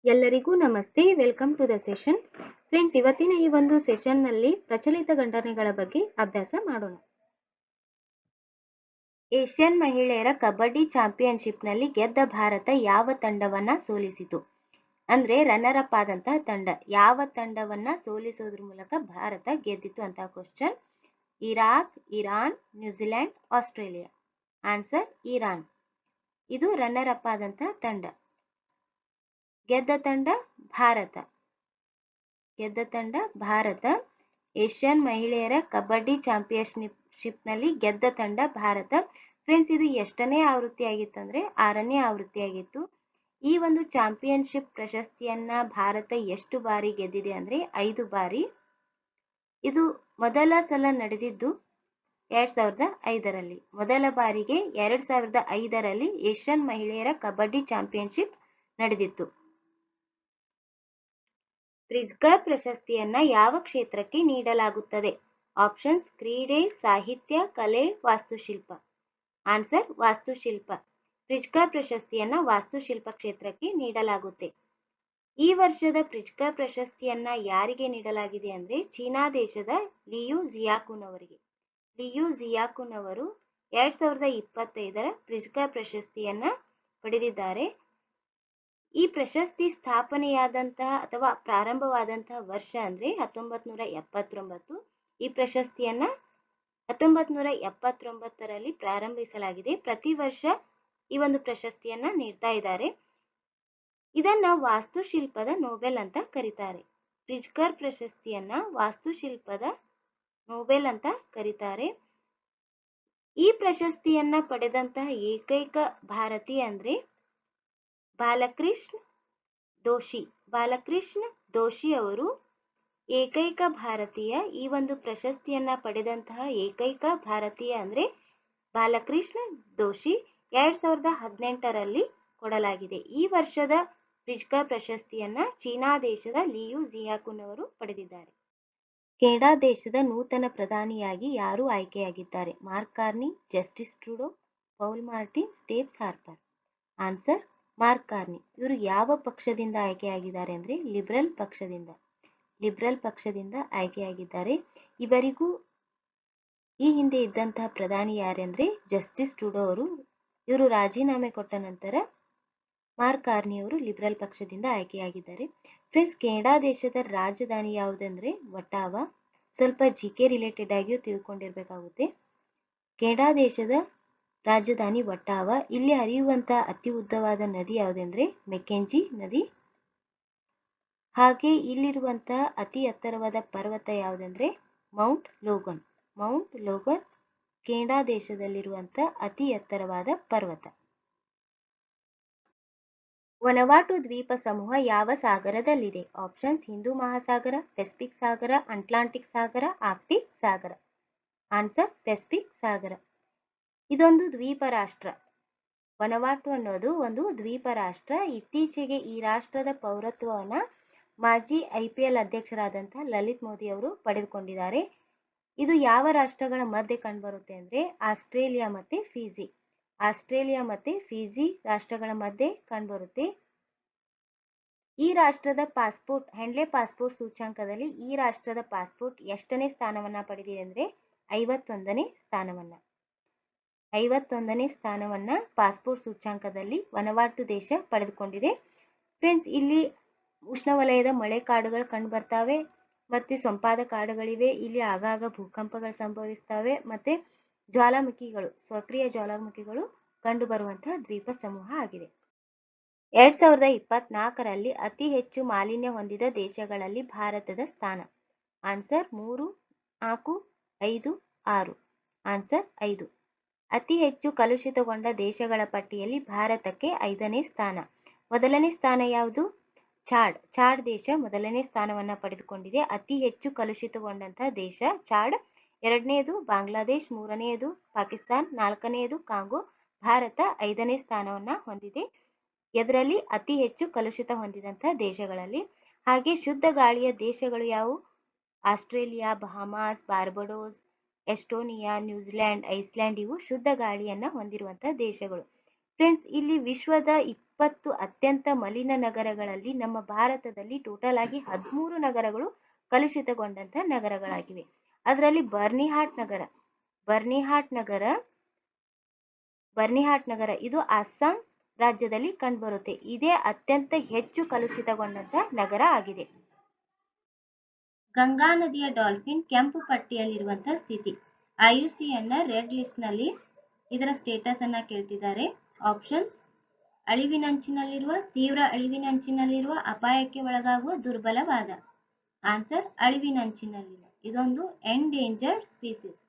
ಎಲ್ಲರಿಗೂ ನಮಸ್ತೆ. Welcome to the session. Friends, ಇವತ್ತಿನ ಈ ಒಂದು ಸೆಷನ್ನಲ್ಲಿ ಪ್ರಚಲಿತ ಘಟನೆಗಳ ಬಗ್ಗೆ ಅಭ್ಯಾಸ ಮಾಡೋಣ. ಏಷ್ಯನ್ ಮಹಿಳೆಯರ ಕಬಡ್ಡಿ ಚಾಂಪಿಯನ್ಶಿಪ್ನಲ್ಲಿ ಗೆದ್ದ ಭಾರತ ಯಾವ ತಂಡವನ್ನ ಸೋಲಿಸಿತು? ಅಂದ್ರೆ ರನ್ನರ್ ಅಪ್ ಆದಂತಹ ತಂಡ ಯಾವ ತಂಡವನ್ನ ಸೋಲಿಸೋದ್ರ ಮೂಲಕ ಭಾರತ ಗೆದ್ದಿತು ಅಂತ question. Iraq, Iran, New Zealand, Australia. Answer Iran. ಇದು ರನ್ನರ್ ಅಪ್ ಆದಂತಹ ತಂಡ. ಗೆದ್ದ ತಂಡ ಭಾರತ. ಏಷ್ಯನ್ ಮಹಿಳೆಯರ ಕಬಡ್ಡಿ ಚಾಂಪಿಯನ್ಶಿಪ್ನಲ್ಲಿ ಗೆದ್ದ ತಂಡ ಭಾರತ. ಫ್ರೆಂಡ್ಸ್, ಇದು ಎಷ್ಟನೇ ಆವೃತ್ತಿ ಆಗಿತ್ತು ಅಂದ್ರೆ 6ನೇ ಆವೃತ್ತಿಯಾಗಿತ್ತು. ಈ ಒಂದು ಚಾಂಪಿಯನ್ಶಿಪ್ ಪ್ರಶಸ್ತಿಯನ್ನ ಭಾರತ ಎಷ್ಟು ಬಾರಿ ಗೆದ್ದಿದೆ ಅಂದ್ರೆ 5 ಬಾರಿ. ಇದು ಮೊದಲ ಸಲ ನಡೆದಿದ್ದು 2005ರಲ್ಲಿ. ಮೊದಲ ಬಾರಿಗೆ 2005ರಲ್ಲಿ ಏಷ್ಯನ್ ಮಹಿಳೆಯರ ಕಬಡ್ಡಿ ಚಾಂಪಿಯನ್ಶಿಪ್ ನಡೆದಿತ್ತು. ಪ್ರಿಜ್ಕರ್ ಪ್ರಶಸ್ತಿಯನ್ನ ಯಾವ ಕ್ಷೇತ್ರಕ್ಕೆ ನೀಡಲಾಗುತ್ತದೆ? ಆಪ್ಷನ್ಸ್: ಕ್ರೀಡೆ, ಸಾಹಿತ್ಯ, ಕಲೆ, ವಾಸ್ತುಶಿಲ್ಪ. ಆನ್ಸರ್ ವಾಸ್ತುಶಿಲ್ಪ. ಪ್ರಿಜ್ಕರ್ ಪ್ರಶಸ್ತಿಯನ್ನ ವಾಸ್ತುಶಿಲ್ಪ ಕ್ಷೇತ್ರಕ್ಕೆ ನೀಡಲಾಗುತ್ತೆ. ಈ ವರ್ಷದ ಪ್ರಿಜ್ಕರ್ ಪ್ರಶಸ್ತಿಯನ್ನ ಯಾರಿಗೆ ನೀಡಲಾಗಿದೆ ಅಂದ್ರೆ ಚೀನಾ ದೇಶದ ಲಿಯು ಜಿಯಾಕುನ್ ಅವರಿಗೆ. ಲಿಯು ಜಿಯಾಕುನ್ ಅವರು 2025ರ ಪ್ರಿಜ್ಕರ್ ಪ್ರಶಸ್ತಿಯನ್ನ ಪಡೆದಿದ್ದಾರೆ. ಈ ಪ್ರಶಸ್ತಿ ಸ್ಥಾಪನೆಯಾದಂತಹ ಅಥವಾ ಪ್ರಾರಂಭವಾದಂತಹ ವರ್ಷ ಅಂದ್ರೆ 1979. ಈ ಪ್ರಶಸ್ತಿಯನ್ನ 1979ರಲ್ಲಿ ಪ್ರಾರಂಭಿಸಲಾಗಿದೆ. ಪ್ರತಿ ವರ್ಷ ಈ ಒಂದು ಪ್ರಶಸ್ತಿಯನ್ನ ನೀಡ್ತಾ ಇದ್ದಾರೆ. ಇದನ್ನ ವಾಸ್ತುಶಿಲ್ಪದ ನೊಬೆಲ್ ಅಂತ ಕರೀತಾರೆ. ಪ್ರಿಜ್ಕರ್ ಪ್ರಶಸ್ತಿಯನ್ನ ವಾಸ್ತುಶಿಲ್ಪದ ನೊಬೆಲ್ ಅಂತ ಕರೀತಾರೆ. ಈ ಪ್ರಶಸ್ತಿಯನ್ನ ಪಡೆದಂತಹ ಏಕೈಕ ಭಾರತೀಯ ಅಂದ್ರೆ ಬಾಲಕೃಷ್ಣ ದೋಶಿ ಅವರು ಏಕೈಕ ಭಾರತೀಯ. ಈ ಒಂದು ಪ್ರಶಸ್ತಿಯನ್ನ ಪಡೆದಂತಹ ಏಕೈಕ ಭಾರತೀಯ ಅಂದ್ರೆ ಬಾಲಕೃಷ್ಣ ದೋಶಿ. 2018ರಲ್ಲಿ ಕೊಡಲಾಗಿದೆ. ಈ ವರ್ಷದ ಪ್ರಿಜ್ಕರ್ ಪ್ರಶಸ್ತಿಯನ್ನ ಚೀನಾ ದೇಶದ ಲಿಯು ಜಿಯಾಕುನ್ ಅವರು ಪಡೆದಿದ್ದಾರೆ. ಕೆನಡಾ ದೇಶದ ನೂತನ ಪ್ರಧಾನಿಯಾಗಿ ಯಾರು ಆಯ್ಕೆಯಾಗಿದ್ದಾರೆ? Mark Carney, Justin Trudeau, Paul Martin, Stephen Harper. Answer Mark Carney. ಇವರು ಯಾವ ಪಕ್ಷದಿಂದ ಆಯ್ಕೆಯಾಗಿದ್ದಾರೆ ಅಂದ್ರೆ ಲಿಬರಲ್ ಪಕ್ಷದಿಂದ ಆಯ್ಕೆಯಾಗಿದ್ದಾರೆ. ಇವರಿಗೂ ಈ ಹಿಂದೆ ಇದ್ದಂತಹ ಪ್ರಧಾನಿ ಯಾರೆಂದ್ರೆ ಜಸ್ಟಿನ್ ಟ್ರೂಡೋ ಅವರು. ಇವರು ರಾಜೀನಾಮೆ ಕೊಟ್ಟ ನಂತರ ಮಾರ್ಕ್ ಕಾರ್ನಿ ಅವರು ಲಿಬರಲ್ ಪಕ್ಷದಿಂದ ಆಯ್ಕೆಯಾಗಿದ್ದಾರೆ. ಫ್ರೆಂಡ್ಸ್, ಕೆನಡಾ ದೇಶದ ರಾಜಧಾನಿ ಯಾವುದಂದ್ರೆ ಒಟಾವಾ. ಸ್ವಲ್ಪ ಜಿಕೆ ರಿಲೇಟೆಡ್ ಆಗಿಯೂ ತಿಳ್ಕೊಂಡಿರ್ಬೇಕಾಗುತ್ತೆ. ಕೆನಡಾ ದೇಶದ ರಾಜಧಾನಿ ಒಟಾವಾ. ಇಲ್ಲಿ ಹರಿಯುವಂತ ಅತಿ ಉದ್ದವಾದ ನದಿ ಯಾವುದೆಂದ್ರೆ ಮೆಕೆಂಜಿ ನದಿ. ಹಾಗೆ ಇಲ್ಲಿರುವಂತ ಅತಿ ಎತ್ತರವಾದ ಪರ್ವತ ಯಾವುದೆಂದ್ರೆ ಮೌಂಟ್ ಲೋಗನ್. ಕೆನಡಾ ದೇಶದಲ್ಲಿರುವಂತ ಅತಿ ಎತ್ತರವಾದ ಪರ್ವತ. ವನವಾಟು ದ್ವೀಪ ಸಮೂಹ ಯಾವ ಸಾಗರದಲ್ಲಿದೆ? ಆಪ್ಷನ್ಸ್: ಹಿಂದೂ ಮಹಾಸಾಗರ, ಪೆಸಿಫಿಕ್ ಸಾಗರ, ಅಟ್ಲಾಂಟಿಕ್ ಸಾಗರ, ಆರ್ಕ್ಟಿಕ್ ಸಾಗರ. ಆನ್ಸರ್ ಪೆಸಿಫಿಕ್ ಸಾಗರ. ಇದೊಂದು ದ್ವೀಪ ರಾಷ್ಟ್ರ. ವನವಾಟು ಅನ್ನೋದು ಒಂದು ದ್ವೀಪ ರಾಷ್ಟ್ರ. ಇತ್ತೀಚೆಗೆ ಈ ರಾಷ್ಟ್ರದ ಪೌರತ್ವವನ್ನ ಮಾಜಿ IPL ಅಧ್ಯಕ್ಷರಾದಂತಹ ಲಲಿತ್ ಮೋದಿ ಅವರು ಪಡೆದುಕೊಂಡಿದ್ದಾರೆ. ಇದು ಯಾವ ರಾಷ್ಟ್ರಗಳ ಮಧ್ಯೆ ಕಂಡುಬರುತ್ತೆ ಅಂದ್ರೆ ಆಸ್ಟ್ರೇಲಿಯಾ ಮತ್ತೆ ಫಿಜಿ ರಾಷ್ಟ್ರಗಳ ಮಧ್ಯೆ ಕಂಡುಬರುತ್ತೆ. ಈ ರಾಷ್ಟ್ರದ ಪಾಸ್ಪೋರ್ಟ್ ಹೆನ್ಲೆ ಪಾಸ್ಪೋರ್ಟ್ ಸೂಚ್ಯಂಕದಲ್ಲಿ ಈ ರಾಷ್ಟ್ರದ ಪಾಸ್ಪೋರ್ಟ್ ಎಷ್ಟನೇ ಸ್ಥಾನವನ್ನ ಪಡೆದಿದೆ ಅಂದ್ರೆ 51ನೇ ಸ್ಥಾನವನ್ನ ಪಾಸ್ಪೋರ್ಟ್ ಸೂಚ್ಯಂಕದಲ್ಲಿ ವನವಾಟು ದೇಶ ಪಡೆದುಕೊಂಡಿದೆ. ಫ್ರೆಂಡ್ಸ್, ಇಲ್ಲಿ ಉಷ್ಣವಲಯದ ಮಳೆ ಕಾಡುಗಳು ಕಂಡು ಬರ್ತಾವೆ ಮತ್ತೆ ಸೊಂಪಾದ ಕಾಡುಗಳಿವೆ. ಇಲ್ಲಿ ಆಗಾಗ ಭೂಕಂಪಗಳು ಸಂಭವಿಸ್ತವೆ ಮತ್ತೆ ಸಕ್ರಿಯ ಜ್ವಾಲಾಮುಖಿಗಳು ಕಂಡು ಬರುವಂತಹ ದ್ವೀಪ ಸಮೂಹ ಆಗಿದೆ. 2024ರಲ್ಲಿ ಅತಿ ಹೆಚ್ಚು ಮಾಲಿನ್ಯ ಹೊಂದಿದ ದೇಶಗಳಲ್ಲಿ ಭಾರತದ ಸ್ಥಾನ. ಆನ್ಸರ್ 3, 4, 5, 6. ಆನ್ಸರ್ 5. ಅತಿ ಹೆಚ್ಚು ಕಲುಷಿತಗೊಂಡ ದೇಶಗಳ ಪಟ್ಟಿಯಲ್ಲಿ ಭಾರತಕ್ಕೆ 5ನೇ ಸ್ಥಾನ. ಮೊದಲನೇ ಸ್ಥಾನ ಯಾವುದು? ಚಾಡ್ ದೇಶ ಮೊದಲನೇ ಸ್ಥಾನವನ್ನ ಪಡೆದುಕೊಂಡಿದೆ. ಅತಿ ಹೆಚ್ಚು ಕಲುಷಿತಗೊಂಡಂತಹ ದೇಶ ಚಾಡ್. 2ನೇದು ಬಾಂಗ್ಲಾದೇಶ್, 3ನೇದು ಪಾಕಿಸ್ತಾನ್, 4ನೇದು ಕಾಂಗೋ. ಭಾರತ 5ನೇ ಸ್ಥಾನವನ್ನ ಹೊಂದಿದೆ ಇದರಲ್ಲಿ ಅತಿ ಹೆಚ್ಚು ಕಲುಷಿತ ಹೊಂದಿದಂತಹ ದೇಶಗಳಲ್ಲಿ. ಹಾಗೆ ಶುದ್ಧ ಗಾಳಿಯ ದೇಶಗಳು ಯಾವುವು? Australia, Bahamas, Barbados, Estonia, New Zealand, Iceland. ಇವು ಶುದ್ಧ ಗಾಳಿಯನ್ನ ಹೊಂದಿರುವಂತಹ ದೇಶಗಳು. ಫ್ರೆಂಡ್ಸ್, ಇಲ್ಲಿ ವಿಶ್ವದ 20 ಅತ್ಯಂತ ಮಲಿನ ನಗರಗಳಲ್ಲಿ ನಮ್ಮ ಭಾರತದಲ್ಲಿ ಟೋಟಲ್ ಆಗಿ 13 ನಗರಗಳು ಕಲುಷಿತಗೊಂಡಂತ ನಗರಗಳಾಗಿವೆ. ಅದರಲ್ಲಿ ಬರ್ನಿಹಾಟ್ ನಗರ ಇದು ಅಸ್ಸಾಂ ರಾಜ್ಯದಲ್ಲಿ ಕಂಡುಬರುತ್ತೆ. ಇದೇ ಅತ್ಯಂತ ಹೆಚ್ಚು ಕಲುಷಿತಗೊಂಡಂತ ನಗರ ಆಗಿದೆ. ಗಂಗಾ ನದಿಯ ಡಾಲ್ಫಿನ್ ಕೆಂಪು ಪಟ್ಟಿಯಲ್ಲಿರುವಂತಹ ಸ್ಥಿತಿ. IUCN ರೆಡ್ ಲಿಸ್ಟ್ ನಲ್ಲಿ ಇದರ ಸ್ಟೇಟಸ್ ಅನ್ನ ಕೇಳ್ತಿದ್ದಾರೆ. ಆಪ್ಷನ್ಸ್: ಅಳಿವಿನಂಚಿನಲ್ಲಿರುವ, ತೀವ್ರ ಅಳಿವಿನಂಚಿನಲ್ಲಿರುವ, ಅಪಾಯಕ್ಕೆ ಒಳಗಾಗುವ, ದುರ್ಬಲವಾದ. ಆನ್ಸರ್: ಅಳಿವಿನಂಚಿನಲ್ಲಿರುವ. ಇದೊಂದು ಎಂಡೇಂಜರ್ಡ್ ಸ್ಪೀಸೀಸ್.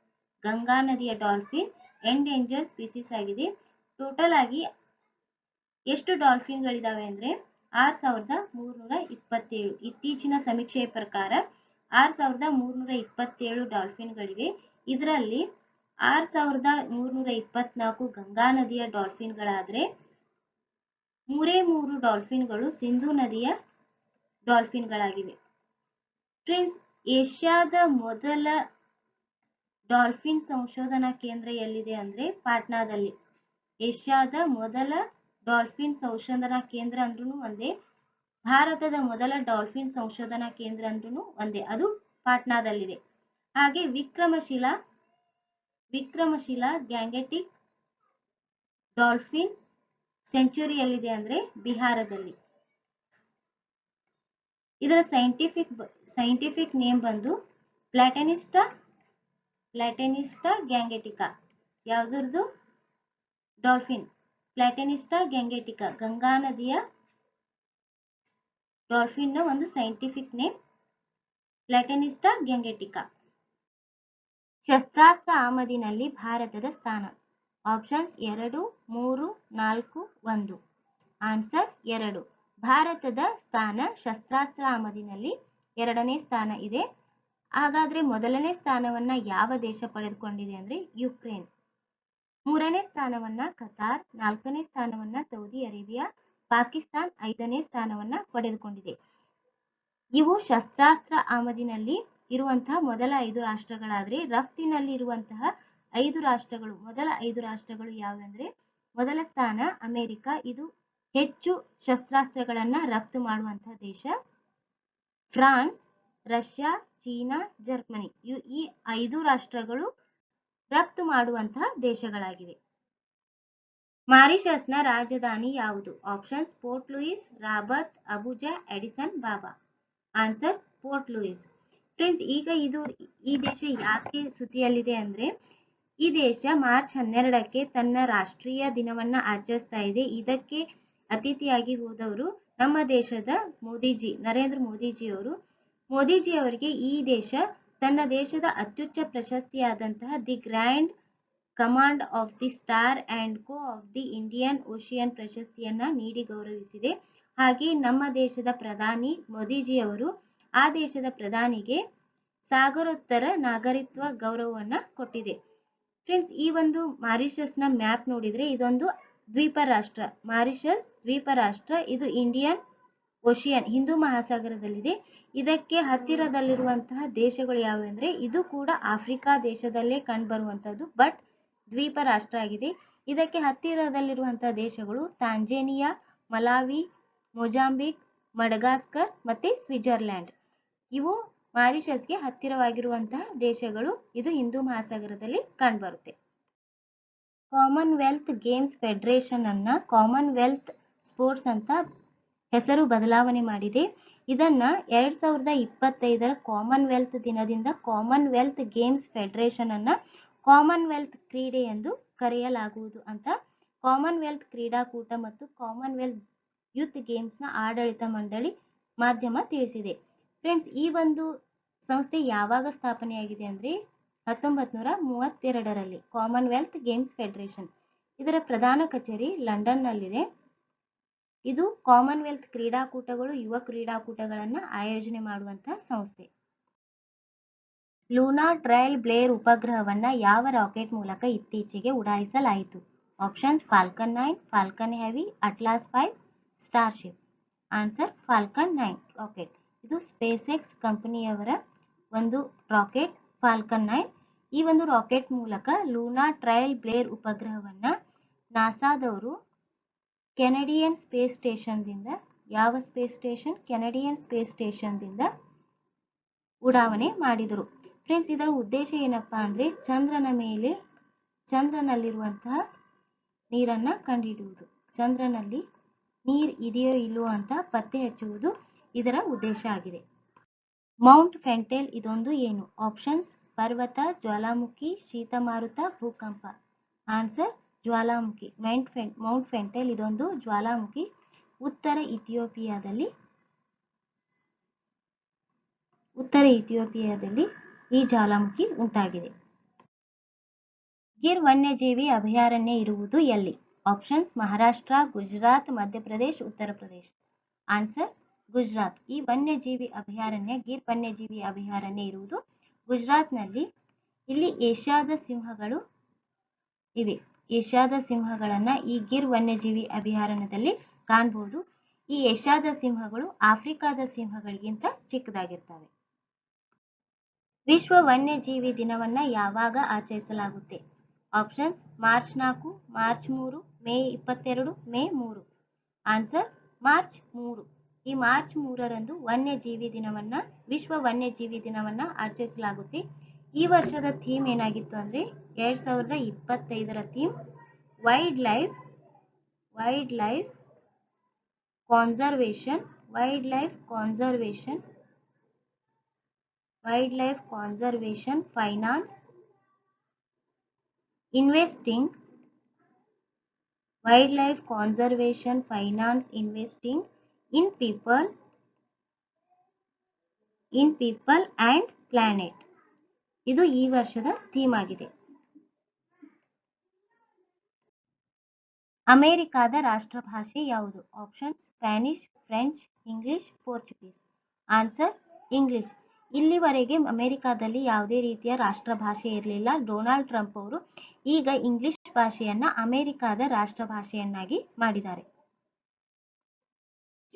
ಗಂಗಾ ನದಿಯ ಡಾಲ್ಫಿನ್ ಎಂಡೇಂಜರ್ಡ್ ಸ್ಪೀಸೀಸ್ ಆಗಿದೆ. ಟೋಟಲ್ ಆಗಿ ಎಷ್ಟು ಡಾಲ್ಫಿನ್ಗಳಿದಾವೆ ಅಂದ್ರೆ 6327. ಇತ್ತೀಚಿನ ಸಮೀಕ್ಷೆಯ ಪ್ರಕಾರ 6327 ಡಾಲ್ಫಿನ್ಗಳಿವೆ. ಇದರಲ್ಲಿ 6324 ಗಂಗಾ ನದಿಯ ಡಾಲ್ಫಿನ್ಗಳಾದ್ರೆ 3 ಡಾಲ್ಫಿನ್ಗಳು ಸಿಂಧೂ ನದಿಯ ಡಾಲ್ಫಿನ್ಗಳಾಗಿವೆ. ಫ್ರೆಂಡ್ಸ್, ಏಷ್ಯಾದ ಮೊದಲ ಡಾಲ್ಫಿನ್ ಸಂಶೋಧನಾ ಕೇಂದ್ರ ಎಲ್ಲಿದೆ ಅಂದ್ರೆ ಪಾಟ್ನಾದಲ್ಲಿ. ಏಷ್ಯಾದ ಮೊದಲ ಡಾಲ್ಫಿನ್ ಸಂಶೋಧನಾ ಕೇಂದ್ರ ಅಂದ್ರೂ ಒಂದೇ, ಭಾರತದ ಮೊದಲ ಡಾಲ್ಫಿನ್ ಸಂಶೋಧನಾ ಕೇಂದ್ರ ಅಂದ್ರೂ ಒಂದೇ, ಅದು ಪಾಟ್ನಾದಲ್ಲಿದೆ. ಹಾಗೆ ವಿಕ್ರಮಶಿಲಾ ಗ್ಯಾಂಗೆಟಿಕ್ ಡಾಲ್ಫಿನ್ ಸೆಂಚುರಿ ಎಲ್ಲಿದೆ ಅಂದ್ರೆ ಬಿಹಾರದಲ್ಲಿ. ಇದರ ಸೈಂಟಿಫಿಕ್ ನೇಮ್ ಬಂದು ಪ್ಲಾಟನಿಸ್ಟಾ ಗ್ಯಾಂಗೆಟಿಕಾ. ಯಾವ್ದ್ರದ್ದು? ಡಾಲ್ಫಿನ್ ಪ್ಲಾಟನಿಸ್ಟಾ ಗ್ಯಾಂಗೆಟಿಕಾ, ಗಂಗಾ ನದಿಯ ಡಾಲ್ಫಿನ್ ನ ಒಂದು ಸೈಂಟಿಫಿಕ್ ನೇಮ್ ಪ್ಲಾಟನಿಸ್ಟಾ ಗ್ಯಾಂಗೆಟಿಕಾ. ಶಸ್ತ್ರಾಸ್ತ್ರ ಆಮದಿನಲ್ಲಿ ಭಾರತದ ಸ್ಥಾನ. ಆಪ್ಷನ್ಸ್: 2, 3, 4, 1. ಆನ್ಸರ್: 2. ಭಾರತದ ಸ್ಥಾನ ಶಸ್ತ್ರಾಸ್ತ್ರ ಆಮದಿನಲ್ಲಿ 2ನೇ ಸ್ಥಾನ ಇದೆ. ಹಾಗಾದ್ರೆ ಮೊದಲನೇ ಸ್ಥಾನವನ್ನ ಯಾವ ದೇಶ ಪಡೆದುಕೊಂಡಿದೆ ಅಂದ್ರೆ ಯುಕ್ರೇನ್. 3ನೇ ಸ್ಥಾನವನ್ನ ಕತಾರ್, 4ನೇ ಸ್ಥಾನವನ್ನ ಸೌದಿ ಅರೇಬಿಯಾ, ಪಾಕಿಸ್ತಾನ್ 5ನೇ ಸ್ಥಾನವನ್ನ ಪಡೆದುಕೊಂಡಿದೆ. ಇವು ಶಸ್ತ್ರಾಸ್ತ್ರ ಆಮದಿನಲ್ಲಿ ಇರುವಂತಹ ಮೊದಲ 5 ರಾಷ್ಟ್ರಗಳಾದ್ರೆ, ರಫ್ತಿನಲ್ಲಿ ಇರುವಂತಹ 5 ರಾಷ್ಟ್ರಗಳು, ಮೊದಲ 5 ರಾಷ್ಟ್ರಗಳು ಯಾವಂದ್ರೆ, ಮೊದಲ ಸ್ಥಾನ ಅಮೆರಿಕ, ಇದು ಹೆಚ್ಚು ಶಸ್ತ್ರಾಸ್ತ್ರಗಳನ್ನ ರಫ್ತು ಮಾಡುವಂತಹ ದೇಶ. ಫ್ರಾನ್ಸ್, ರಷ್ಯಾ, ಚೀನಾ, ಜರ್ಮನಿ, ಈ 5 ರಾಷ್ಟ್ರಗಳು ರಫ್ತು ಮಾಡುವಂತಹ ದೇಶಗಳಾಗಿವೆ. ಮಾರಿಷಸ್ನ ರಾಜಧಾನಿ ಯಾವುದು? Options: Port Louis, Rabat, Abuja, Addis Ababa. Answer: Port Louis. Friends, ಈಗ ಈ ದೇಶ ಯಾಕೆ ಸುದ್ದಿಯಲ್ಲಿದೆ ಅಂದ್ರೆ, ಈ ದೇಶ ಮಾರ್ಚ್ 12ಕ್ಕೆ ತನ್ನ ರಾಷ್ಟ್ರೀಯ ದಿನವನ್ನ ಆಚರಿಸ್ತಾ ಇದೆ. ಇದಕ್ಕೆ ಅತಿಥಿಯಾಗಿ ಹೋದವರು ನಮ್ಮ ದೇಶದ ನರೇಂದ್ರ ಮೋದಿಜಿ ಅವರಿಗೆ ಈ ದೇಶ ತನ್ನ ದೇಶದ ಅತ್ಯುಚ್ಚ ಪ್ರಶಸ್ತಿಯಾದಂತಹ the grand command of the star and ಕೋ ಆಫ್ ದಿ ಇಂಡಿಯನ್ ಓಷಿಯನ್ ಪ್ರಶಸ್ತಿಯನ್ನ ನೀಡಿ ಗೌರವಿಸಿದೆ. ಹಾಗೆ ನಮ್ಮ ದೇಶದ ಪ್ರಧಾನಿ ಮೋದಿಜಿಯವರು ಆ ದೇಶದ ಪ್ರಧಾನಿಗೆ ಸಾಗರೋತ್ತರ ನಾಗರಿಕತ್ವ ಗೌರವವನ್ನ ಕೊಟ್ಟಿದೆ. ಫ್ರೆಂಡ್ಸ್, ಈ ಒಂದು ಮಾರಿಷಸ್ನ ಮ್ಯಾಪ್ ನೋಡಿದ್ರೆ ಇದೊಂದು ದ್ವೀಪ ರಾಷ್ಟ್ರ. ಮಾರಿಷಸ್ ದ್ವೀಪ ರಾಷ್ಟ್ರ. ಇದು ಇಂಡಿಯನ್ ಓಷಿಯನ್, ಹಿಂದೂ ಮಹಾಸಾಗರದಲ್ಲಿದೆ. ಇದಕ್ಕೆ ಹತ್ತಿರದಲ್ಲಿರುವಂತಹ ದೇಶಗಳು ಯಾವುವು ಅಂದ್ರೆ, ಇದು ಕೂಡ ಆಫ್ರಿಕಾ ದೇಶದಲ್ಲೇ ಕಂಡುಬರುವಂತದ್ದು, ಬಟ್ ದ್ವೀಪ ರಾಷ್ಟ್ರ ಆಗಿದೆ. ಇದಕ್ಕೆ ಹತ್ತಿರದಲ್ಲಿರುವಂತಹ ದೇಶಗಳು ತಾಂಜೇನಿಯಾ, ಮಲಾವಿ, ಮೊಜಾಂಬಿಕ್, ಮಡಗಾಸ್ಕರ್ ಮತ್ತೆ ಸ್ವಿಟ್ಜರ್ಲ್ಯಾಂಡ್. ಇವು ಮಾರಿಷಸ್ಗೆ ಹತ್ತಿರವಾಗಿರುವಂತಹ ದೇಶಗಳು. ಇದು ಹಿಂದೂ ಮಹಾಸಾಗರದಲ್ಲಿ ಕಂಡುಬರುತ್ತೆ. ಕಾಮನ್ವೆಲ್ತ್ ಗೇಮ್ಸ್ ಫೆಡರೇಷನ್ ಅನ್ನ ಕಾಮನ್ವೆಲ್ತ್ ಸ್ಪೋರ್ಟ್ಸ್ ಅಂತ ಹೆಸರು ಬದಲಾವಣೆ ಮಾಡಿದೆ. ಇದನ್ನ 2025ರ ಕಾಮನ್ವೆಲ್ತ್ ದಿನದಿಂದ ಕಾಮನ್ವೆಲ್ತ್ ಗೇಮ್ಸ್ ಫೆಡರೇಷನ್ ಅನ್ನ ಕಾಮನ್ವೆಲ್ತ್ ಕ್ರೀಡೆ ಎಂದು ಕರೆಯಲಾಗುವುದು ಅಂತ ಕಾಮನ್ವೆಲ್ತ್ ಕ್ರೀಡಾಕೂಟ ಮತ್ತು ಕಾಮನ್ವೆಲ್ತ್ ಯೂತ್ ಗೇಮ್ಸ್ನ ಆಡಳಿತ ಮಂಡಳಿ ಮಾಧ್ಯಮ ತಿಳಿಸಿದೆ. ಫ್ರೆಂಡ್ಸ್, ಈ ಒಂದು ಸಂಸ್ಥೆ ಯಾವಾಗ ಸ್ಥಾಪನೆಯಾಗಿದೆ ಅಂದ್ರೆ 1932ರಲ್ಲಿ ಕಾಮನ್ವೆಲ್ತ್ ಗೇಮ್ಸ್ ಫೆಡರೇಷನ್. ಇದರ ಪ್ರಧಾನ ಕಚೇರಿ ಲಂಡನ್ನಲ್ಲಿದೆ. ಇದು ಕಾಮನ್ವೆಲ್ತ್ ಕ್ರೀಡಾಕೂಟಗಳು, ಯುವ ಕ್ರೀಡಾಕೂಟಗಳನ್ನ ಆಯೋಜನೆ ಮಾಡುವಂತಹ ಸಂಸ್ಥೆ. ಲೂನಾ ಟ್ರಯಲ್ ಬ್ಲೇರ್ ಉಪಗ್ರಹವನ್ನ ಯಾವ ರಾಕೆಟ್ ಮೂಲಕ ಇತ್ತೀಚೆಗೆ ಉಡಾಯಿಸಲಾಯಿತು? Options: Falcon 9, Falcon heavy, Atlas 5, Starship. Answer: Falcon 9 rocket. ಇದು ಸ್ಪೇಸ್ ಎಕ್ಸ್ ಕಂಪನಿಯವರ ಒಂದು ರಾಕೆಟ್ ಫಾಲ್ಕನ್ 9. ಈ ಒಂದು ರಾಕೆಟ್ ಮೂಲಕ ಲೂನಾ ಟ್ರಯಲ್ ಬ್ಲೇರ್ ಉಪಗ್ರಹವನ್ನ ನಾಸಾದವರು ಕೆನಡಿಯನ್ ಸ್ಪೇಸ್ ಸ್ಟೇಷನ್ದಿಂದ, ಯಾವ ಸ್ಪೇಸ್ ಸ್ಟೇಷನ್? ಕೆನಡಿಯನ್ ಸ್ಪೇಸ್ ಸ್ಟೇಷನ್ದಿಂದ ಉಡಾವಣೆ ಮಾಡಿದರು. ಫ್ರೆಂಡ್ಸ್, ಇದರ ಉದ್ದೇಶ ಏನಪ್ಪಾ ಅಂದರೆ ಚಂದ್ರನಲ್ಲಿರುವಂತಹ ನೀರನ್ನು ಕಂಡುಹಿಡಿಯುವುದು. ಚಂದ್ರನಲ್ಲಿ ನೀರು ಇದೆಯೋ ಇಲ್ಲವೋ ಅಂತ ಪತ್ತೆ ಹಚ್ಚುವುದು ಇದರ ಉದ್ದೇಶ ಆಗಿದೆ. ಮೌಂಟ್ ಫೆಂಟೆಲ್ ಇದೊಂದು ಏನು? ಆಪ್ಷನ್ಸ್: ಪರ್ವತ, ಜ್ವಾಲಾಮುಖಿ, ಶೀತಮಾರುತ, ಭೂಕಂಪ. ಆನ್ಸರ್: ಜ್ವಾಲಾಮುಖಿ. ಮೌಂಟ್ ಫೆಂಟೆಲ್ ಇದೊಂದು ಜ್ವಾಲಾಮುಖಿ. ಉತ್ತರ ಇಥಿಯೋಪಿಯಾದಲ್ಲಿ ಈ ಜ್ವಾಲಾಮುಖಿ ಉಂಟಾಗಿದೆ. ಗಿರ್ ವನ್ಯಜೀವಿ ಅಭಯಾರಣ್ಯ ಇರುವುದು ಎಲ್ಲಿ? ಆಪ್ಷನ್ಸ್: ಮಹಾರಾಷ್ಟ್ರ, ಗುಜರಾತ್, ಮಧ್ಯಪ್ರದೇಶ್, ಉತ್ತರ ಪ್ರದೇಶ್. ಆನ್ಸರ್: ಗುಜರಾತ್. ಈ ಗಿರ್ ವನ್ಯಜೀವಿ ಅಭಯಾರಣ್ಯ ಇರುವುದು ಗುಜರಾತ್ನಲ್ಲಿ. ಇಲ್ಲಿ ಏಷ್ಯಾದ ಸಿಂಹಗಳು ಇವೆ. ಏಷ್ಯಾದ ಸಿಂಹಗಳನ್ನ ಈ ಗಿರ್ ವನ್ಯಜೀವಿ ಅಭಯಾರಣ್ಯದಲ್ಲಿ ಕಾಣಬಹುದು. ಈ ಏಷ್ಯಾದ ಸಿಂಹಗಳು ಆಫ್ರಿಕಾದ ಸಿಂಹಗಳಿಗಿಂತ ಚಿಕ್ಕದಾಗಿರ್ತವೆ. ವಿಶ್ವ ವನ್ಯಜೀವಿ ದಿನವನ್ನ ಯಾವಾಗ ಆಚರಿಸಲಾಗುತ್ತೆ? Options: March 4, March 3, May 22, May 3. Answer: March 3. ಈ ಮಾರ್ಚ್ 3ರಂದು ವಿಶ್ವ ವನ್ಯಜೀವಿ ದಿನವನ್ನ ಆಚರಿಸಲಾಗುತ್ತೆ. ಈ ವರ್ಷದ ಥೀಮ್ ಏನಾಗಿತ್ತು ಅಂದ್ರೆ 2025ರ theme wildlife conservation, finance, investing in people and planet. ಇದು ಈ ವರ್ಷದ ಥೀಮ್ ಆಗಿದೆ. ಅಮೆರಿಕಾದ ರಾಷ್ಟ್ರಭಾಷೆ ಯಾವುದು? Option: Spanish, French, English, Portuguese. Answer: English. ಇಲ್ಲಿವರೆಗೆ ಅಮೆರಿಕಾದಲ್ಲಿ ಯಾವುದೇ ರೀತಿಯ ರಾಷ್ಟ್ರಭಾಷೆ ಇರಲಿಲ್ಲ. ಡೊನಾಲ್ಡ್ ಟ್ರಂಪ್ ಅವರು ಈಗ ಇಂಗ್ಲಿಷ್ ಭಾಷೆಯನ್ನ ಅಮೆರಿಕಾದ ರಾಷ್ಟ್ರಭಾಷೆಯನ್ನಾಗಿ ಮಾಡಿದ್ದಾರೆ.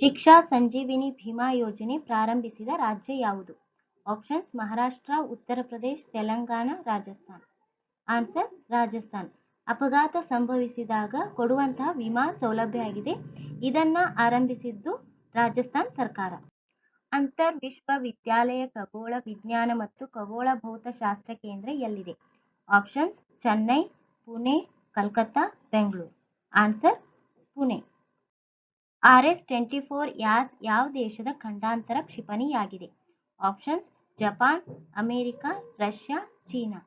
ಶಿಕ್ಷಾ ಸಂಜೀವಿನಿ ಭೀಮಾ ಯೋಜನೆ ಪ್ರಾರಂಭಿಸಿದ ರಾಜ್ಯ ಯಾವುದು? ಆಪ್ಷನ್ಸ್: ಮಹಾರಾಷ್ಟ್ರ, ಉತ್ತರ ಪ್ರದೇಶ್, ತೆಲಂಗಾಣ, ರಾಜಸ್ಥಾನ್. ಆನ್ಸರ್: ರಾಜಸ್ಥಾನ್. ಅಪಘಾತ ಸಂಭವಿಸಿದಾಗ ಕೊಡುವಂತಹ ವಿಮಾ ಸೌಲಭ್ಯ ಆಗಿದೆ. ಇದನ್ನ ಆರಂಭಿಸಿದ್ದು ರಾಜಸ್ಥಾನ್ ಸರ್ಕಾರ. ಅಂತರ್ ವಿಶ್ವವಿದ್ಯಾಲಯ ಖಗೋಳ ವಿಜ್ಞಾನ ಮತ್ತು ಖಗೋಳ ಭೌತಶಾಸ್ತ್ರ ಕೇಂದ್ರ ಎಲ್ಲಿದೆ? Options: Chennai, Pune, Calcutta, Bengaluru. Answer: Pune. RS-24 as ಯಾವ ದೇಶದ ಖಂಡಾಂತರ ಕ್ಷಿಪಣಿಯಾಗಿದೆ? Options: Japan, America, Russia, China.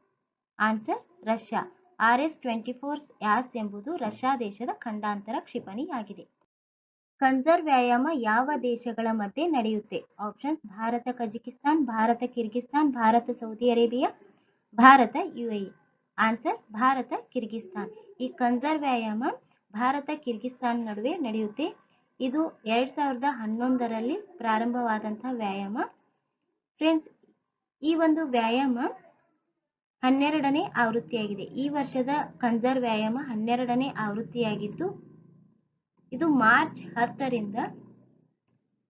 Answer: Russia. RS-24 as ಎಂಬುದು ರಷ್ಯಾ ದೇಶದ ಖಂಡಾಂತರ ಕ್ಷಿಪಣಿಯಾಗಿದೆ. ಕನ್ಸರ್ ವ್ಯಾಯಾಮ ಯಾವ ದೇಶಗಳ ಮಧ್ಯೆ ನಡೆಯುತ್ತೆ? Options: Bharat Kazakhstan, Bharat Kyrgyzstan, Bharat Saudi Arabia, Bharat UAE. Answer: Bharat Kyrgyzstan. ಈ ಕನ್ಸರ್ ವ್ಯಾಯಾಮ ಭಾರತ ಕಿರ್ಗಿಸ್ತಾನ್ ನಡುವೆ ನಡೆಯುತ್ತೆ. ಇದು 2011ರಲ್ಲಿ ಪ್ರಾರಂಭವಾದಂತಹ ವ್ಯಾಯಾಮ. ಫ್ರೆಂಡ್ಸ್, ಈ ಒಂದು ವ್ಯಾಯಾಮ 12ನೇ ಆವೃತ್ತಿಯಾಗಿದೆ. ಈ ವರ್ಷದ ಕನ್ಸರ್ ವ್ಯಾಯಾಮ 12ನೇ ಆವೃತ್ತಿಯಾಗಿದ್ದು ಇದು ಮಾರ್ಚ್ 10ರಿಂದ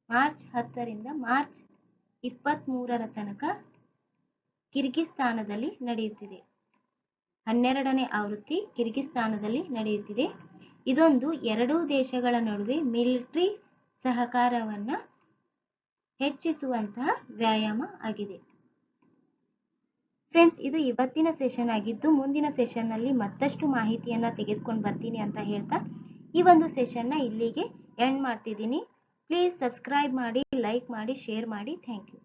ಮಾರ್ಚ್ 23ರ ತನಕ ಕಿರ್ಗಿಸ್ತಾನದಲ್ಲಿ ನಡೆಯುತ್ತಿದೆ. 12ನೇ ಆವೃತ್ತಿ ಕಿರ್ಗಿಸ್ತಾನದಲ್ಲಿ ನಡೆಯುತ್ತಿದೆ. ಇದೊಂದು ಎರಡೂ ದೇಶಗಳ ನಡುವೆ ಮಿಲಿಟರಿ ಸಹಕಾರವನ್ನ ಹೆಚ್ಚಿಸುವಂತಹ ವ್ಯಾಯಾಮ ಆಗಿದೆ. ಫ್ರೆಂಡ್ಸ್, ಇದು ಇವತ್ತಿನ ಸೆಷನ್ ಆಗಿದ್ದು ಮುಂದಿನ ಸೆಷನ್ನಲ್ಲಿ ಮತ್ತಷ್ಟು ಮಾಹಿತಿಯನ್ನ ತೆಗೆದುಕೊಂಡು ಬರ್ತೀನಿ ಅಂತ ಹೇಳ್ತಾ ಈ ಒಂದು ಸೆಷನ್ನ ಇಲ್ಲಿಗೆ ಎಂಡ್ ಮಾಡ್ತಿದ್ದೀನಿ. ಪ್ಲೀಸ್ ಸಬ್ಸ್ಕ್ರೈಬ್ ಮಾಡಿ, ಲೈಕ್ ಮಾಡಿ, ಶೇರ್ ಮಾಡಿ. Thank you.